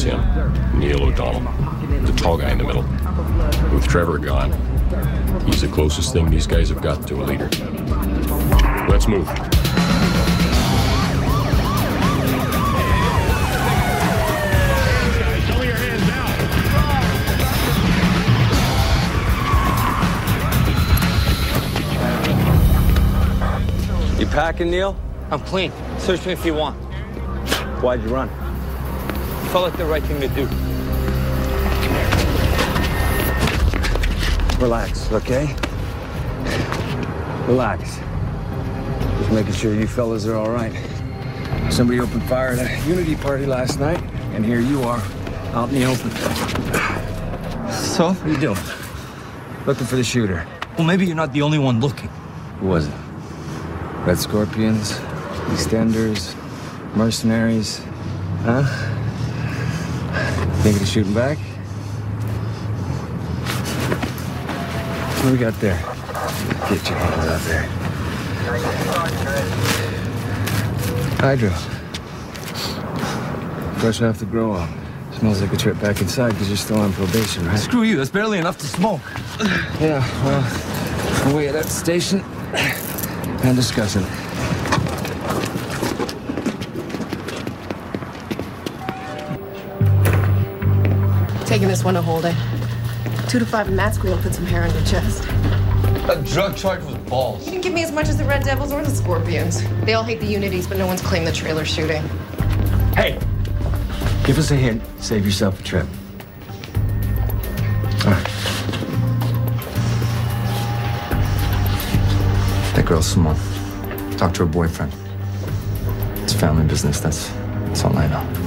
That's him, Neil O'Donnell, the tall guy in the middle. With Trevor gone, he's the closest thing these guys have got to a leader. Let's move. You packing, Neil? I'm clean. Search me if you want. Why'd you run? Felt like the right thing to do. Relax, okay? Relax. Just making sure you fellas are all right. Somebody opened fire at a Unity party last night, and here you are, out in the open. So? What are you doing? Looking for the shooter. Well, maybe you're not the only one looking. Who was it? Red Scorpions, Eastenders, mercenaries, huh? Thinking of shooting back? What do we got there? Get your hands out there. Hydro. Fresh off the grow up. Smells like a trip back inside because you're still on probation, right? Screw you, that's barely enough to smoke. Yeah, well, we'll wait at that station and discuss it. Taking this one to hold it. 2 to 5 in mat school and put some hair on your chest. That drug charge was balls. You didn't give me as much as the Red Devils or the Scorpions. They all hate the Unities, but no one's claimed the trailer shooting. Hey, give us a hint. Save yourself a trip. All right. That girl's Simone. Talk to her boyfriend. It's family business. That's all I know.